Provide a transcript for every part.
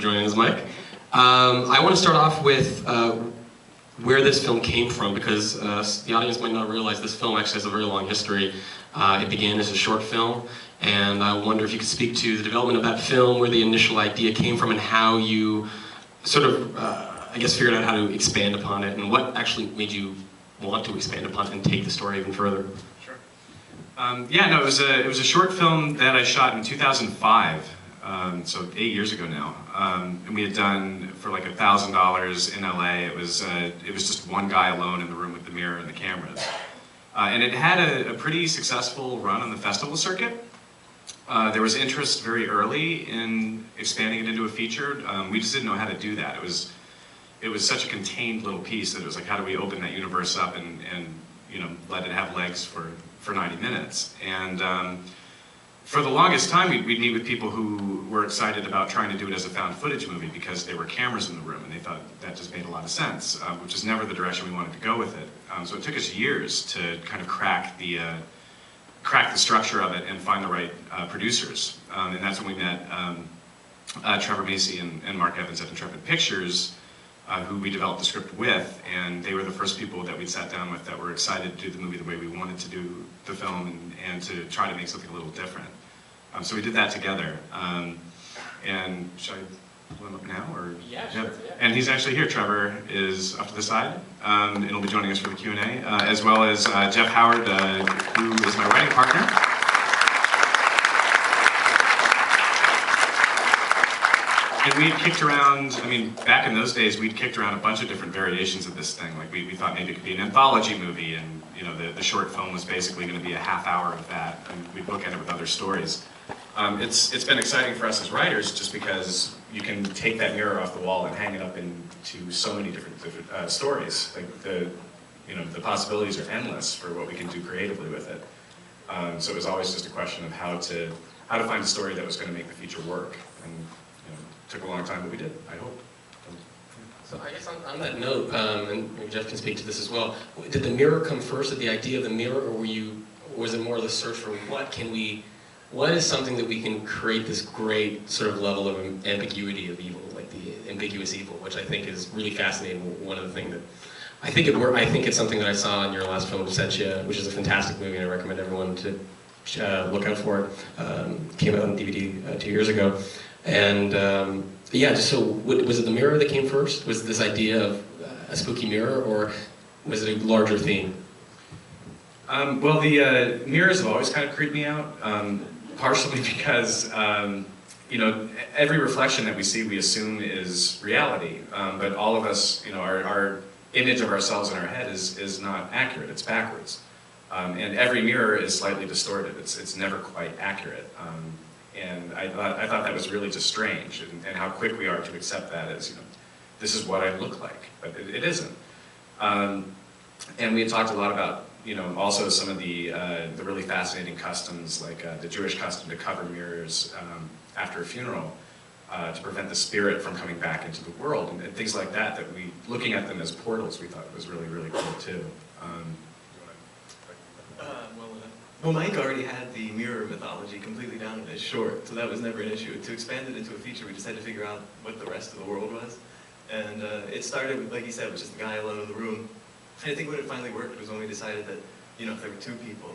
joining us, Mike. I want to start off with where this film came from, because the audience might not realize this film actually has a very long history. It began as a short film, and I wonder if you could speak to the development of that film, where the initial idea came from, and how you sort of, I guess, figured out how to expand upon it, and what actually made you want to expand upon it and take the story even further. Sure. Yeah, no, it was a short film that I shot in 2005. So 8 years ago now, and we had done for like $1,000 in LA. It was just one guy alone in the room with the mirror and the cameras, and it had a pretty successful run on the festival circuit. There was interest very early in expanding it into a feature. We just didn't know how to do that. It was such a contained little piece that it was like, how do we open that universe up and you know, let it have legs for 90 minutes? And for the longest time, we'd meet with people who were excited about trying to do it as a found footage movie because there were cameras in the room and they thought that just made a lot of sense, which is never the direction we wanted to go with it. So it took us years to kind of crack the structure of it and find the right producers. And that's when we met Trevor Macy and Mark Evans at Intrepid Pictures, who we developed the script with, and they were the first people that we'd sat down with that were excited to do the movie the way we wanted to do the film and to try to make something a little different. So we did that together. And should I pull him up now? Or? Yeah, sure. Yeah. And he's actually here. Trevor is up to the side, and he'll be joining us for the Q&A, as well as Jeff Howard, who is my writing partner. And we'd kicked around, I mean, back in those days, we'd kicked around a bunch of different variations of this thing. Like, we thought maybe it could be an anthology movie, and, you know, the short film was basically going to be a half hour of that, and we'd bookend it with other stories. It's been exciting for us as writers, just because you can take that mirror off the wall and hang it up into so many different stories. Like, the possibilities are endless for what we can do creatively with it. So it was always just a question of how to find a story that was going to make the feature work. And, took a long time, but we did, I hope. So I guess on that note, and maybe Jeff can speak to this as well, did the mirror come first, did the idea of the mirror, or was it more the search for what is something that we can create this great sort of level of ambiguity of evil, like the ambiguous evil, which I think is really fascinating. One of the things that, I think it's something that I saw in your last film, Scotia, which is a fantastic movie, and I recommend everyone to look out for it. Came out on DVD 2 years ago. And yeah, just so, was it the mirror that came first? Was this idea of a spooky mirror, or was it a larger theme? Well, the mirrors have always kind of creeped me out, partially because, you know, every reflection that we see we assume is reality, but all of us, you know, our image of ourselves in our head is not accurate, it's backwards. And every mirror is slightly distorted, it's never quite accurate. And I thought that was really just strange, and how quick we are to accept that as, you know, this is what I look like, but it isn't. And we had talked a lot about, you know, also some of the really fascinating customs, like the Jewish custom to cover mirrors after a funeral to prevent the spirit from coming back into the world, and things like that. That looking at them as portals, we thought was really, really cool too. Well, Mike already had the mirror mythology completely down in his short, so that was never an issue. To expand it into a feature, we just had to figure out what the rest of the world was. And it started with, like he said, with just the guy alone in the room. And I think when it finally worked was when we decided that, you know, if there were two people,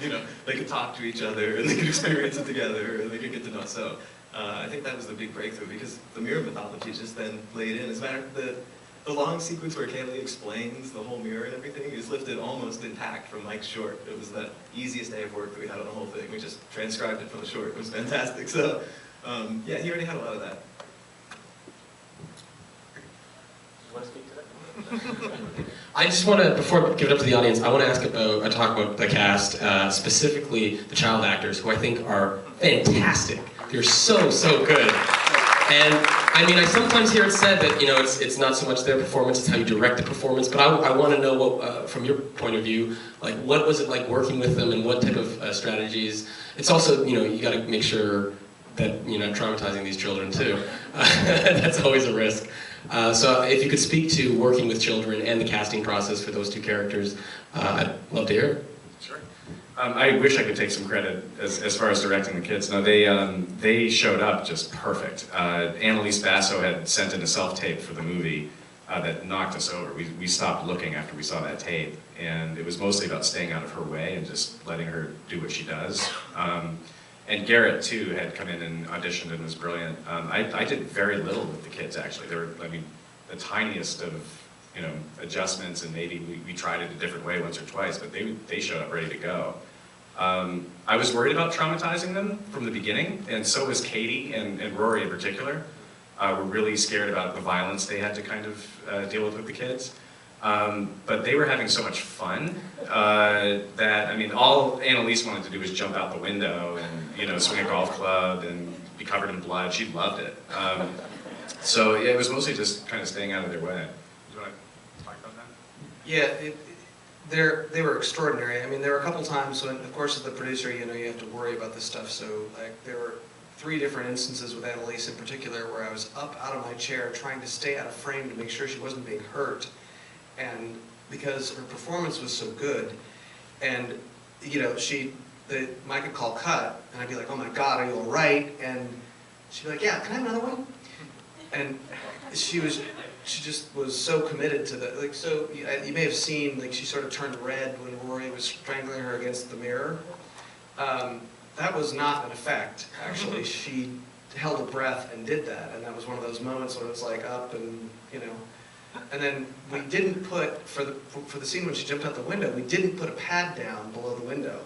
you know, they could talk to each other, and they could experience it together, and they could get to know. So I think that was the big breakthrough, because the mirror mythology just then played in. As a matter of fact, the long sequence where Kaylee explains the whole mirror and everything is lifted almost intact from Mike's short. It was the easiest day of work that we had on the whole thing. We just transcribed it from the short. It was fantastic. So, yeah, he already had a lot of that. You want to speak to that? I just want to, before I give it up to the audience, I want to talk about the cast, specifically the child actors, who I think are fantastic. They're so good. And I mean, I sometimes hear it said that, you know, it's not so much their performance, it's how you direct the performance, but I want to know what, from your point of view, like, what was it like working with them, and what type of strategies? It's also, you know, you got to make sure that you're not traumatizing these children too. That's always a risk. So if you could speak to working with children and the casting process for those two characters, I'd love to hear it. Sure. I wish I could take some credit as far as directing the kids. No, they showed up just perfect. Annalise Basso had sent in a self-tape for the movie that knocked us over. We stopped looking after we saw that tape, and it was mostly about staying out of her way and just letting her do what she does. And Garrett, too, had come in and auditioned and was brilliant. I did very little with the kids, actually. They were, I mean, the tiniest of, you know, adjustments, and maybe we tried it a different way once or twice, but they showed up ready to go. I was worried about traumatizing them from the beginning, and so was Katie and Rory in particular. Were really scared about the violence they had to kind of deal with the kids. But they were having so much fun that, I mean, all Annalise wanted to do was jump out the window and, you know, swing a golf club and be covered in blood. She loved it. So yeah, it was mostly just kind of staying out of their way. Do you want to talk about that? Yeah, they were extraordinary. I mean, there were a couple times when, of course, as the producer, you know, you have to worry about this stuff. So, like, there were 3 different instances with Annalise in particular where I was up out of my chair trying to stay out of frame to make sure she wasn't being hurt. And because her performance was so good, and, you know, Mike would call cut, and I'd be like, oh my God, are you all right? And she'd be like, yeah, can I have another one? And she just was so committed to the, like, so you may have seen, like, she sort of turned red when Rory was strangling her against the mirror. That was not an effect, actually. She held a breath and did that, and that was one of those moments when it was like up and, you know. And then we didn't put, for the scene when she jumped out the window, we didn't put a pad down below the window.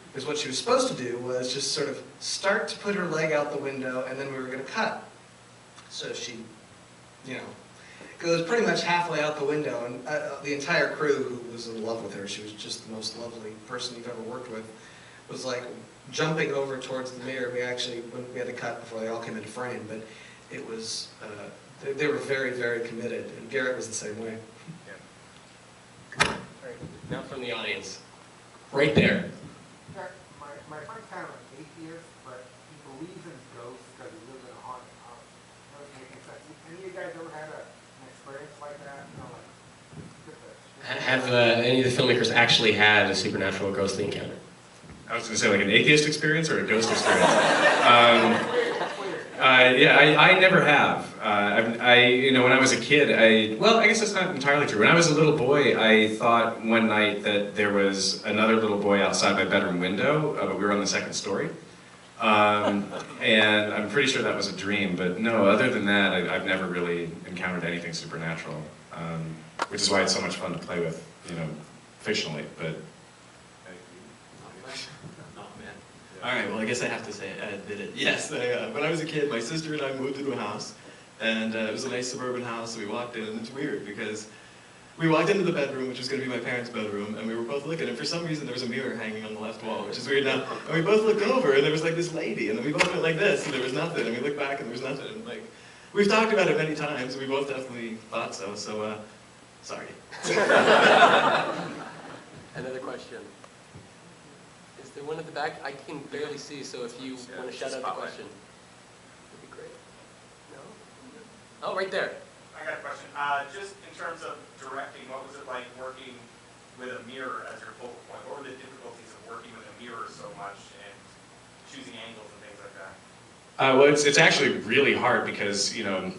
Because what she was supposed to do was just sort of start to put her leg out the window, and then we were going to cut. So she, you know, goes pretty much halfway out the window, and the entire crew, who was in love with her, she was just the most lovely person you've ever worked with, was like jumping over towards the mirror. We had to cut before they all came into frame, but it was, they were very, very committed, and Garrett was the same way. Yeah. All right, now from the audience. Right there. Yeah, my friend's kind of an atheist, but he believes in ghosts because he lives in a haunted house. That doesn't make any sense. Any of you guys ever had an experience like that? You know, like, Have any of the filmmakers actually had a supernatural ghostly encounter? I was going to say, like, an atheist experience or a ghost experience? Yeah, I never have. You know, when I was a kid, well, I guess that's not entirely true. When I was a little boy, I thought one night that there was another little boy outside my bedroom window, but we were on the 2nd story. And I'm pretty sure that was a dream, but no, other than that, I've never really encountered anything supernatural, which is why it's so much fun to play with, you know, fictionally, but... All right, well, I guess I have to say it. I admit it. Yes, when I was a kid, my sister and I moved into a house, and it was a nice suburban house, so we walked in, and it's weird, because we walked into the bedroom, which was going to be my parents' bedroom, and we were both looking, and for some reason there was a mirror hanging on the left wall, which is weird now, and we both looked over, and there was like this lady, and then we both went like this, and there was nothing, and we looked back, and there was nothing, and like, we've talked about it many times, and we both definitely thought so, sorry. Another question. Is there one at the back? I can barely see, so if you want to shout out the question. That'd be great. No? Oh, right there. I got a question. Just in terms of directing, what was it like working with a mirror as your focal point? What were the difficulties of working with a mirror so much and choosing angles and things like that? Well, it's actually really hard because, you know,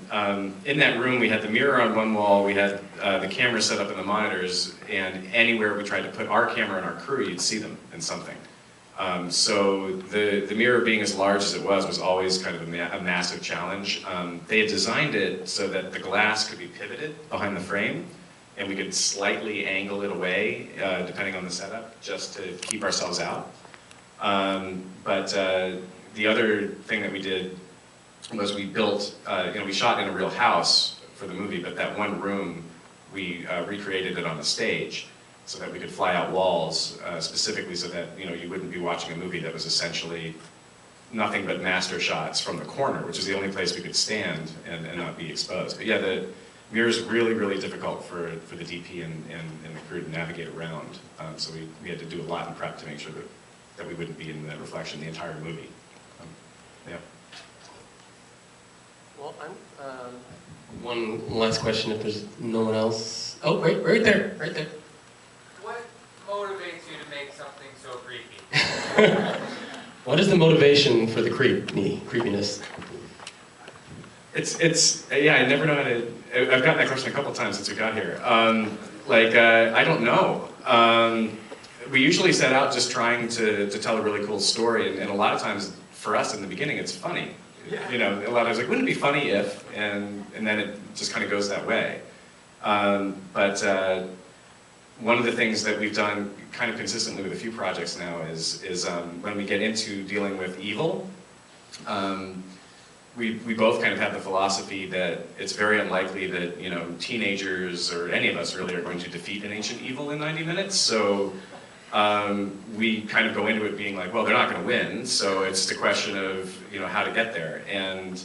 in that room we had the mirror on one wall, we had the camera set up in the monitors, and anywhere we tried to put our camera and our crew, you'd see them in something. So the mirror being as large as it was always kind of a massive challenge. They had designed it so that the glass could be pivoted behind the frame, and we could slightly angle it away, depending on the setup, just to keep ourselves out. But the other thing that we did was we built, you know, we shot in a real house for the movie, but that one room, we recreated it on a stage, so that we could fly out walls, specifically so that, you know, you wouldn't be watching a movie that was essentially nothing but master shots from the corner, which is the only place we could stand and not be exposed. But yeah, the mirror's really, really difficult for the DP and the crew to navigate around. So we had to do a lot in prep to make sure that we wouldn't be in that reflection the entire movie. Yeah. Well, one last question if there's no one else. Oh, right there, right there. what motivates you to make something What is the motivation for the creepiness? Yeah, I never know how to, I've gotten that question a couple times since we got here. I don't know. We usually set out just trying to tell a really cool story, and a lot of times for us in the beginning it's funny. You know, a lot of times like, wouldn't it be funny if, and then it just kind of goes that way. But one of the things that we've done kind of consistently with a few projects now is when we get into dealing with evil, we both kind of have the philosophy that it's very unlikely that, you know, teenagers or any of us really are going to defeat an ancient evil in 90 minutes. So we kind of go into it being like, well, they're not going to win, so it's the question of, you know, how to get there. And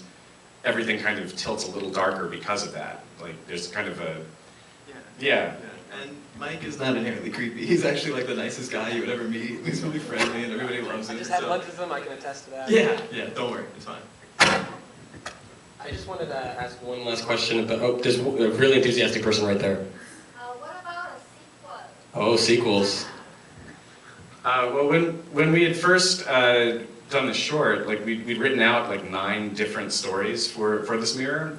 everything kind of tilts a little darker because of that. Like, there's kind of a... Yeah. And Mike is not inherently creepy. He's actually like the nicest guy you would ever meet. He's really friendly and everybody loves him. I just had lunch with him, I can attest to that. Yeah, don't worry, it's fine. I just wanted to ask one last question about, oh, there's a really enthusiastic person right there. What about a sequel? Oh, sequels. Well, when we had first done the short, like we'd written out like 9 different stories for this mirror.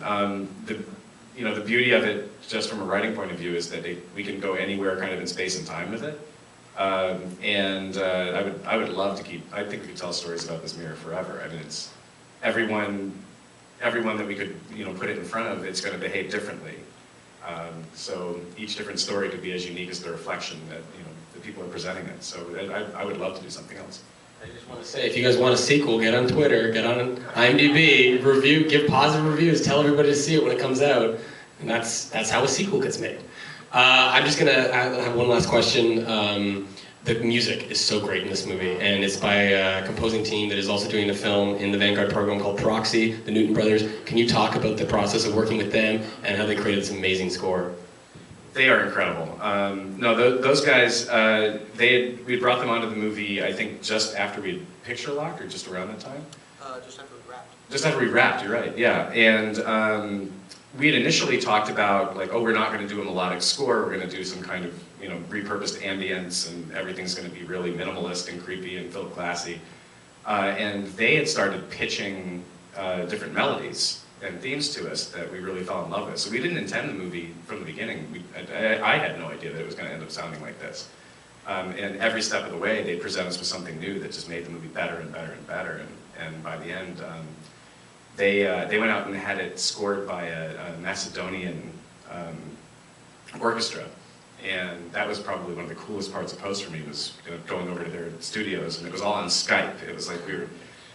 The beauty of it, just from a writing point of view, is that we can go anywhere kind of in space and time with it. I would love to keep. I think we could tell stories about this mirror forever. I mean, it's everyone that we could, you know, put it in front of, it's going to behave differently. So each different story could be as unique as the reflection that, you know, the people are presenting it. So I would love to do something else. I just want to say, if you guys want a sequel, get on Twitter, get on IMDb, review, give positive reviews, tell everybody to see it when it comes out, and that's how a sequel gets made. I'm just gonna have one last question. The music is so great in this movie, and it's by a composing team that is also doing a film in the Vanguard program called Proxy, the Newton Brothers. Can you talk about the process of working with them and how they created this amazing score? They are incredible. Those guys, we brought them onto the movie, I think, just after we had picture locked, or just around that time? Just after we wrapped. Just after we wrapped, you're right, yeah. And we had initially talked about, like, oh, we're not going to do a melodic score, we're going to do some kind of, you know, repurposed ambience, and everything's going to be really minimalist and creepy and feel classy. And they had started pitching different melodies and themes to us that we really fell in love with. So we didn't intend the movie from the beginning. I had no idea that it was going to end up sounding like this. And every step of the way, they'd present us with something new that just made the movie better and better and better. And by the end, they went out and had it scored by a Macedonian orchestra. And that was probably one of the coolest parts of post for me, was going over to their studios, and it was all on Skype. It was like we were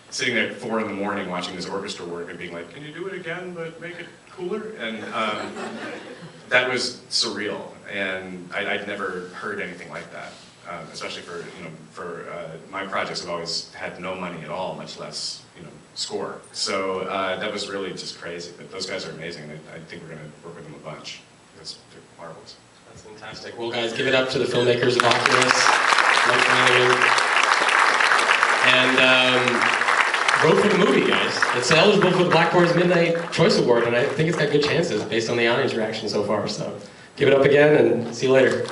sitting there at 4 in the morning watching this orchestra work and being like, can you do it again but make it cooler? And that was surreal, and I'd never heard anything like that, especially for my projects. I've always had no money at all, much less, you know, score. So that was really just crazy, but those guys are amazing, and I think we're going to work with them a bunch, because they're marvelous. That's fantastic. Well, guys, give it up to the filmmakers of Oculus, Mike Flanagan, and vote for the movie, guys. It's eligible for the Black Boards Midnight Choice Award, and I think it's got good chances based on the audience reaction so far. So give it up again, and see you later.